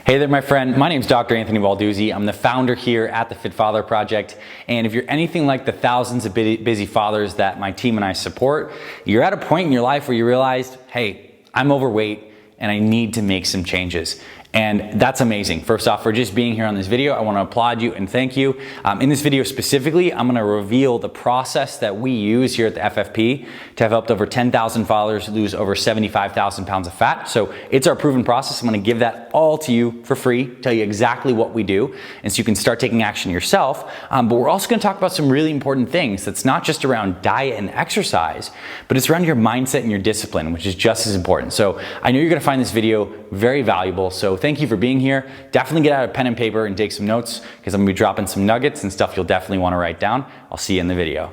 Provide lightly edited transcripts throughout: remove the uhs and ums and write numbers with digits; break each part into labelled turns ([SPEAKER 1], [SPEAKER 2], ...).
[SPEAKER 1] Hey there, my friend. My name is Dr. Anthony Balduzzi. I'm the founder here at the Fit Father Project. And if you're anything like the thousands of busy fathers that my team and I support, you're at a point in your life where you realized, hey, I'm overweight and I need to make some changes. And that's amazing. First off, for just being here on this video, I want to applaud you and thank you. In this video specifically, I'm going to reveal the process that we use here at the FFP to have helped over 10,000 fathers lose over 75,000 pounds of fat. So it's our proven process. I'm going to give that all to you for free, tell you exactly what we do, and so you can start taking action yourself. But we're also going to talk about some really important things that's not just around diet and exercise, but it's around your mindset and your discipline, which is just as important. So I know you're going to find this video very valuable. So thank you for being here. Definitely get out a pen and paper and take some notes because I'm going to be dropping some nuggets and stuff you'll definitely want to write down. I'll see you in the video.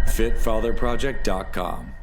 [SPEAKER 2] FitFatherProject.com.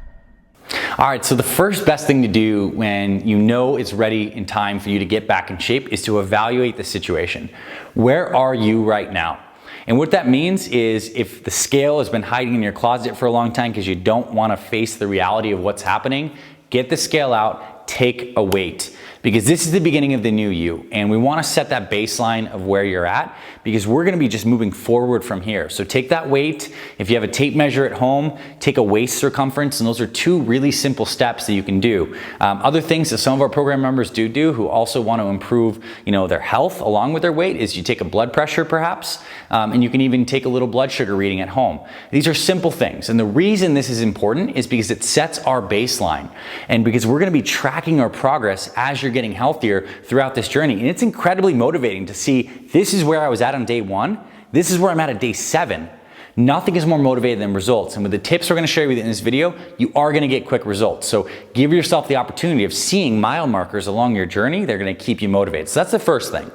[SPEAKER 1] All right, so the first best thing to do when you know it's ready in time for you to get back in shape is to evaluate the situation. Where are you right now? And what that means is if the scale has been hiding in your closet for a long time because you don't want to face the reality of what's happening, get the scale out, take a weight. Because this is the beginning of the new you, and we want to set that baseline of where you're at because we're going to be just moving forward from here. So take that weight. If you have a tape measure at home, take a waist circumference, and those are two really simple steps that you can do. Other things that some of our program members do who also want to improve, their health along with their weight is you take a blood pressure perhaps, and you can even take a little blood sugar reading at home. These are simple things, and the reason this is important is because it sets our baseline, and because we're going to be tracking our progress as you're getting healthier throughout this journey. And it's incredibly motivating to see this is where I was at on day 1. This is where I'm at day 7. Nothing is more motivated than results. And with the tips we're going to share with you in this video, you are going to get quick results. So give yourself the opportunity of seeing mile markers along your journey. They're going to keep you motivated. So that's the first thing.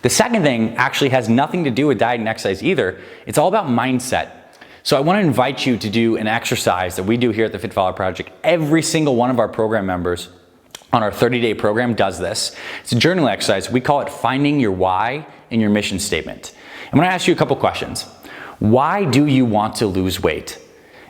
[SPEAKER 1] The second thing actually has nothing to do with diet and exercise either. It's all about mindset. So I want to invite you to do an exercise that we do here at the Fit Father Project. Every single one of our program members on our 30-day program does this. It's a journal exercise. We call it finding your why and your mission statement. I'm going to ask you a couple questions. Why do you want to lose weight?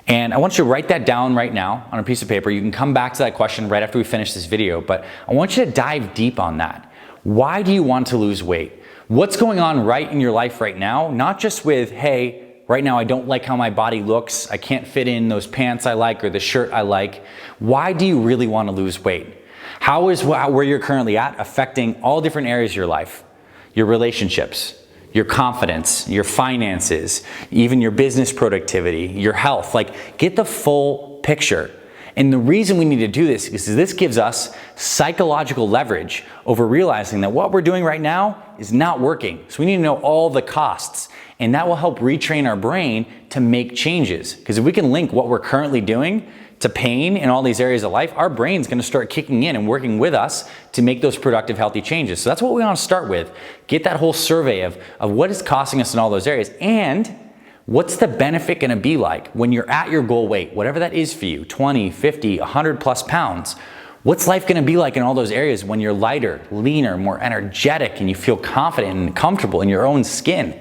[SPEAKER 1] And I want you to write that down right now on a piece of paper. You can come back to that question right after we finish this video, but I want you to dive deep on that. Why do you want to lose weight? What's going on right in your life right now? Not just with, hey, right now I don't like how my body looks. I can't fit in those pants I like or the shirt I like. Why do you really want to lose weight? How is where you're currently at affecting all different areas of your life? Your relationships, your confidence, your finances, even your business productivity, your health. Get the full picture. And the reason we need to do this is this gives us psychological leverage over realizing that what we're doing right now is not working. So we need to know all the costs. And that will help retrain our brain to make changes. Because if we can link what we're currently doing to pain in all these areas of life, our brain's going to start kicking in and working with us to make those productive, healthy changes. So that's what we want to start with. Get that whole survey of what is costing us in all those areas, and what's the benefit going to be like when you're at your goal weight, whatever that is for you, 20, 50, 100 plus pounds. What's life going to be like in all those areas when you're lighter, leaner, more energetic, and you feel confident and comfortable in your own skin?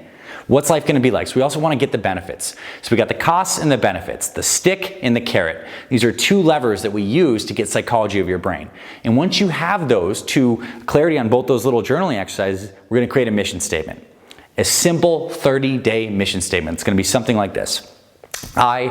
[SPEAKER 1] What's life going to be like? So we also want to get the benefits. So we got the costs and the benefits, the stick and the carrot. These are two levers that we use to get psychology of your brain. And once you have those two, clarity on both those little journaling exercises, we're going to create a mission statement. A simple 30-day mission statement. It's going to be something like this. I,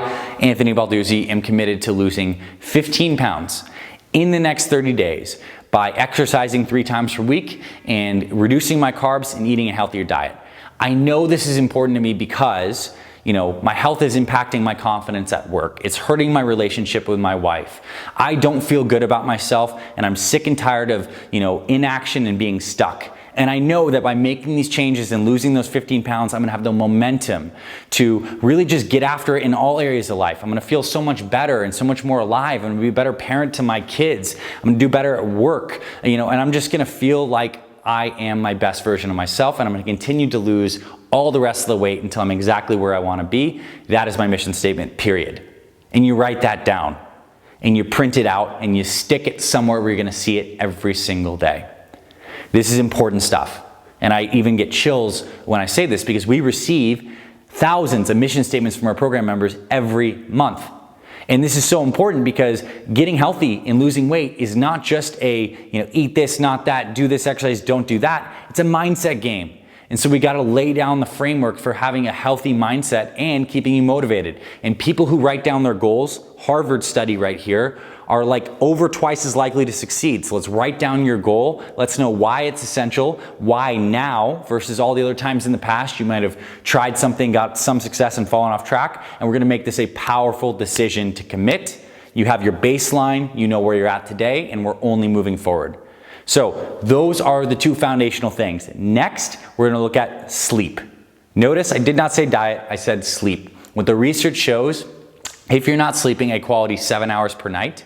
[SPEAKER 1] Anthony Balduzzi, am committed to losing 15 pounds in the next 30 days by exercising 3 times per week and reducing my carbs and eating a healthier diet. I know this is important to me because, my health is impacting my confidence at work. It's hurting my relationship with my wife. I don't feel good about myself, and I'm sick and tired of, inaction and being stuck. And I know that by making these changes and losing those 15 pounds, I'm going to have the momentum to really just get after it in all areas of life. I'm going to feel so much better and so much more alive. I'm going to be a better parent to my kids. I'm going to do better at work, and I'm just going to feel like I am my best version of myself, and I'm going to continue to lose all the rest of the weight until I'm exactly where I want to be. That is my mission statement, period. And you write that down, and you print it out, and you stick it somewhere where you're going to see it every single day. This is important stuff. And I even get chills when I say this because we receive thousands of mission statements from our program members every month. And this is so important because getting healthy and losing weight is not just a, eat this, not that, do this exercise, don't do that. It's a mindset game. And so we got to lay down the framework for having a healthy mindset and keeping you motivated. And people who write down their goals, Harvard study right here, are like over twice as likely to succeed. So let's write down your goal. Let's know why it's essential, why now versus all the other times in the past you might have tried something, got some success and fallen off track. And we're going to make this a powerful decision to commit. You have your baseline, you know where you're at today, and we're only moving forward. So those are the two foundational things. Next, we're going to look at sleep. Notice I did not say diet, I said sleep. What the research shows, if you're not sleeping a quality 7 hours per night,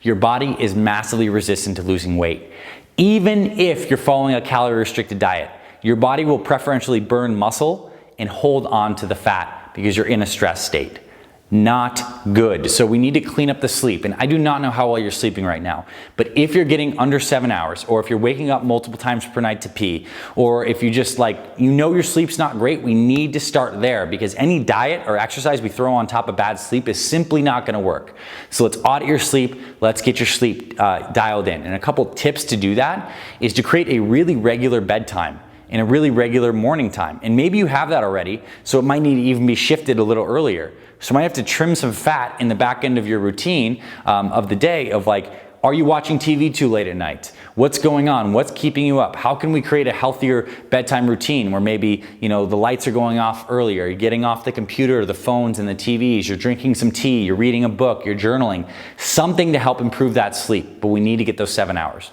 [SPEAKER 1] your body is massively resistant to losing weight. Even if you're following a calorie-restricted diet, your body will preferentially burn muscle and hold on to the fat because you're in a stress state. Not good. So we need to clean up the sleep. And I do not know how well you're sleeping right now, but if you're getting under 7 hours, or if you're waking up multiple times per night to pee, or if you just your sleep's not great, we need to start there, because any diet or exercise we throw on top of bad sleep is simply not going to work. So let's audit your sleep. Let's get your sleep dialed in. And a couple tips to do that is to create a really regular bedtime and a really regular morning time. And maybe you have that already, so it might need to even be shifted a little earlier. So you might have to trim some fat in the back end of your routine of the day of are you watching TV too late at night? What's going on? What's keeping you up? How can we create a healthier bedtime routine where maybe, the lights are going off earlier, you're getting off the computer, the phones and the TVs, you're drinking some tea, you're reading a book, you're journaling, something to help improve that sleep, but we need to get those 7 hours.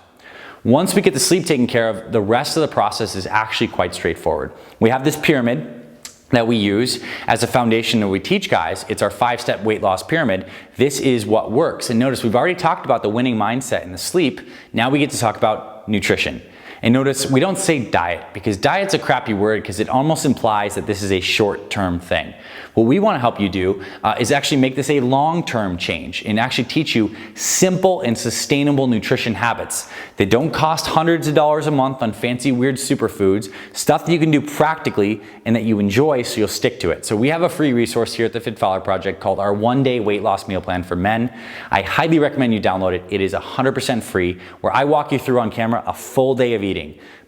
[SPEAKER 1] Once we get the sleep taken care of, the rest of the process is actually quite straightforward. We have this pyramid that we use as a foundation that we teach guys. It's our 5-step weight loss pyramid. This is what works. And notice we've already talked about the winning mindset and the sleep. Now we get to talk about nutrition. And notice we don't say diet, because diet's a crappy word because it almost implies that this is a short-term thing. What we want to help you do is actually make this a long-term change and actually teach you simple and sustainable nutrition habits that don't cost hundreds of dollars a month on fancy weird superfoods, stuff that you can do practically and that you enjoy so you'll stick to it. So we have a free resource here at the Fit Fowler Project called our 1-day weight loss meal plan for men. I highly recommend you download it. It is 100% free, where I walk you through on camera a full day of eating.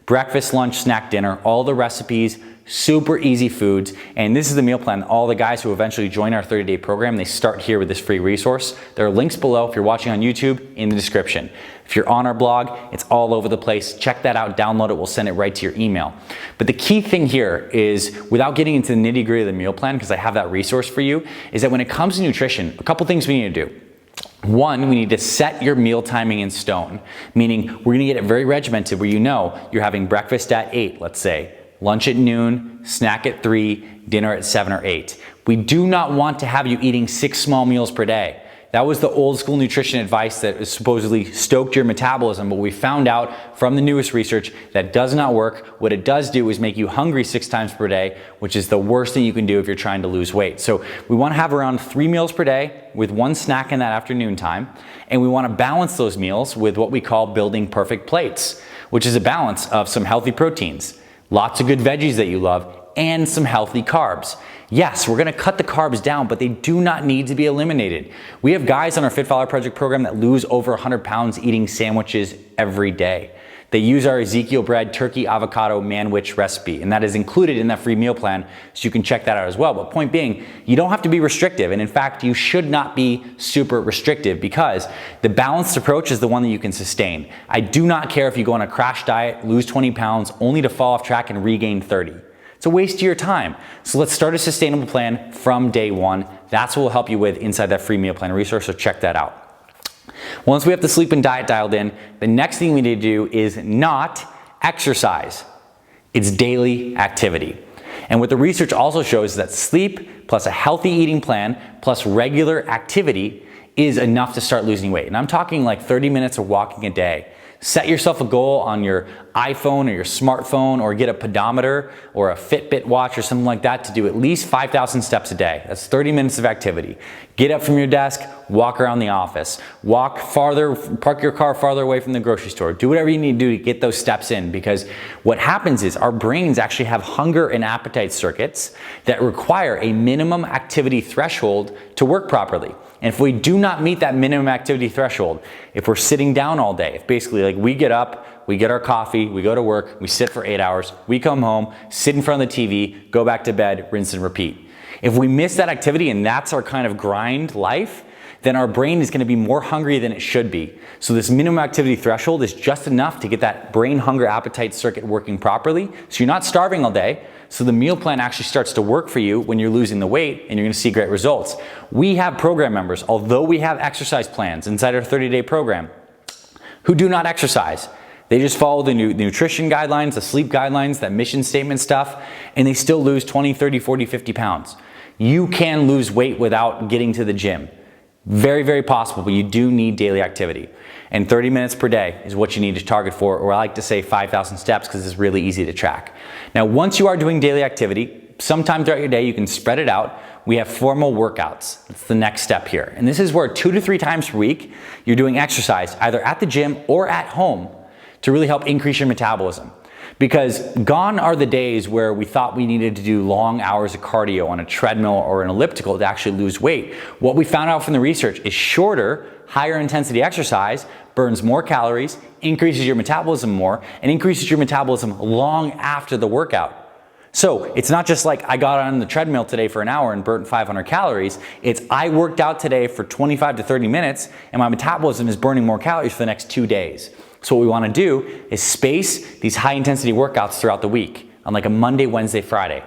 [SPEAKER 1] Breakfast, lunch, snack, dinner, all the recipes, super easy foods. And this is the meal plan. All the guys who eventually join our 30-day program, they start here with this free resource. There are links below if you're watching on YouTube in the description. If you're on our blog, it's all over the place. Check that out, download it, we'll send it right to your email. But the key thing here is, without getting into the nitty-gritty of the meal plan, because I have that resource for you, is that when it comes to nutrition, a couple things we need to do. One, we need to set your meal timing in stone, meaning we're gonna get it very regimented, where you're having breakfast at 8, let's say, lunch at noon, snack at 3, dinner at 7 or 8. We do not want to have you eating 6 small meals per day. That was the old school nutrition advice that supposedly stoked your metabolism, but we found out from the newest research that does not work. What it does do is make you hungry 6 times per day, which is the worst thing you can do if you're trying to lose weight. So we want to have around 3 meals per day with 1 snack in that afternoon time. And we want to balance those meals with what we call building perfect plates, which is a balance of some healthy proteins, lots of good veggies that you love, and some healthy carbs. Yes, we're gonna cut the carbs down, but they do not need to be eliminated. We have guys on our Fit Fowler Project program that lose over 100 pounds eating sandwiches every day. They use our Ezekiel bread, turkey, avocado, manwich recipe, and that is included in that free meal plan, so you can check that out as well. But point being, you don't have to be restrictive, and in fact, you should not be super restrictive, because the balanced approach is the one that you can sustain. I do not care if you go on a crash diet, lose 20 pounds, only to fall off track and regain 30. It's a waste of your time. So let's start a sustainable plan from day one. That's what we'll help you with inside that free meal plan resource, so check that out. Once we have the sleep and diet dialed in, the next thing we need to do is not exercise. It's daily activity. And what the research also shows is that sleep plus a healthy eating plan plus regular activity is enough to start losing weight. And I'm talking like 30 minutes of walking a day. Set yourself a goal on your iPhone or your smartphone, or get a pedometer or a Fitbit watch or something like that to do at least 5,000 steps a day. That's 30 minutes of activity. Get up from your desk, walk around the office, walk farther, park your car farther away from the grocery store. Do whatever you need to do to get those steps in, because what happens is our brains actually have hunger and appetite circuits that require a minimum activity threshold to work properly. And if we do not meet that minimum activity threshold, if we're sitting down all day, if basically like we get up, we get our coffee, we go to work, we sit for 8 hours, we come home, sit in front of the TV, go back to bed, rinse and repeat. If we miss that activity and that's our kind of grind life, then our brain is going to be more hungry than it should be. So this minimum activity threshold is just enough to get that brain hunger appetite circuit working properly. So you're not starving all day. So the meal plan actually starts to work for you when you're losing the weight, and you're going to see great results. We have program members, although we have exercise plans inside our 30-day program, who do not exercise. They just follow the nutrition guidelines, the sleep guidelines, that mission statement stuff, and they still lose 20, 30, 40, 50 pounds. You can lose weight without getting to the gym. Very, very possible, but you do need daily activity. And 30 minutes per day is what you need to target for, or I like to say 5,000 steps because it's really easy to track. Now, once you are doing daily activity, sometime throughout your day, you can spread it out. We have formal workouts. That's the next step here. And this is where 2 to 3 times per week, you're doing exercise either at the gym or at home to really help increase your metabolism. Because gone are the days where we thought we needed to do long hours of cardio on a treadmill or an elliptical to actually lose weight. What we found out from the research is shorter, higher intensity exercise burns more calories, increases your metabolism more, and increases your metabolism long after the workout. So it's not just like I got on the treadmill today for an hour and burnt 500 calories. It's I worked out today for 25 to 30 minutes and my metabolism is burning more calories for the next 2 days. So what we want to do is space these high intensity workouts throughout the week on like a Monday, Wednesday, Friday.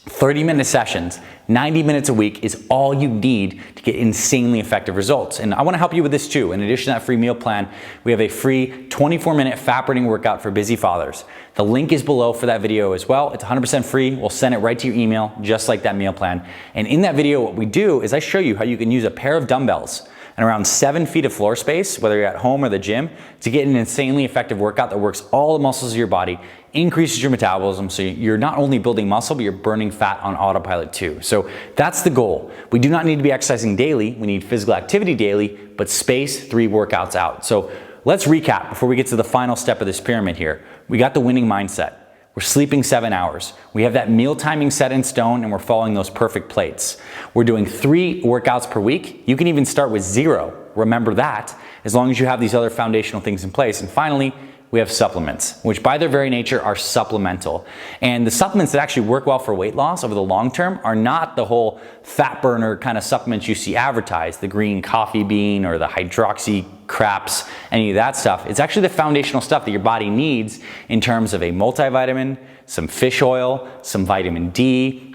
[SPEAKER 1] 30-minute sessions, 90 minutes a week is all you need to get insanely effective results. And I want to help you with this too. In addition to that free meal plan, we have a free 24-minute fat burning workout for busy fathers. The link is below for that video as well. It's 100% free. We'll send it right to your email, just like that meal plan. And in that video, what we do is I show you how you can use a pair of dumbbells and around 7 feet of floor space, whether you're at home or the gym, to get an insanely effective workout that works all the muscles of your body, increases your metabolism, so you're not only building muscle, but you're burning fat on autopilot too. So that's the goal. We do not need to be exercising daily. We need physical activity daily, but space 3 workouts out. So let's recap before we get to the final step of this pyramid here. We got the winning mindset. We're sleeping 7 hours. We have that meal timing set in stone, and we're following those perfect plates. We're doing 3 workouts per week. You can even start with 0. Remember that, as long as you have these other foundational things in place. And finally, we have supplements, which by their very nature are supplemental. And the supplements that actually work well for weight loss over the long term are not the whole fat burner kind of supplements you see advertised, the green coffee bean or the hydroxy craps, any of that stuff. It's actually the foundational stuff that your body needs in terms of a multivitamin, some fish oil, some vitamin D,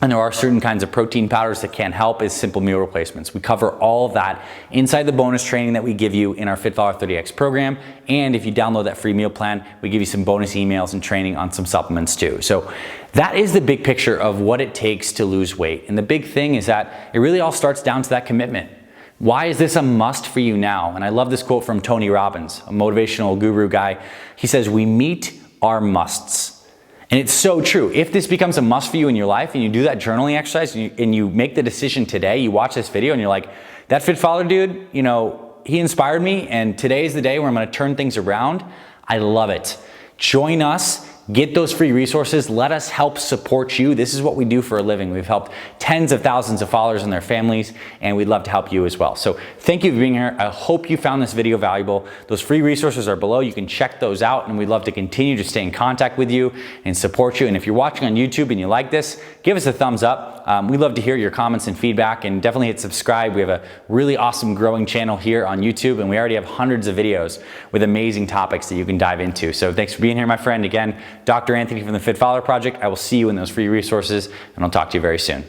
[SPEAKER 1] and there are certain kinds of protein powders that can help as simple meal replacements. We cover all of that inside the bonus training that we give you in our Fit Father 30X program. And if you download that free meal plan, we give you some bonus emails and training on some supplements too. So that is the big picture of what it takes to lose weight. And the big thing is that it really all starts down to that commitment. Why is this a must for you now? And I love this quote from Tony Robbins, a motivational guru guy. He says, "We meet our musts." And it's so true. If this becomes a must for you in your life and you do that journaling exercise and you make the decision today, you watch this video and you're like, that Fit Father dude, you know, he inspired me and today is the day where I'm going to turn things around. I love it. Join us. Get those free resources. Let us help support you. This is what we do for a living. We've helped tens of thousands of followers and their families, and we'd love to help you as well. So thank you for being here. I hope you found this video valuable. Those free resources are below. You can check those out, and we'd love to continue to stay in contact with you and support you. And if you're watching on YouTube and you like this, give us a thumbs up. We'd love to hear your comments and feedback, and definitely hit subscribe. We have a really awesome growing channel here on YouTube, and we already have hundreds of videos with amazing topics that you can dive into. So thanks for being here, my friend. Again, Dr. Anthony from the Fit Father Project. I will see you in those free resources, and I'll talk to you very soon.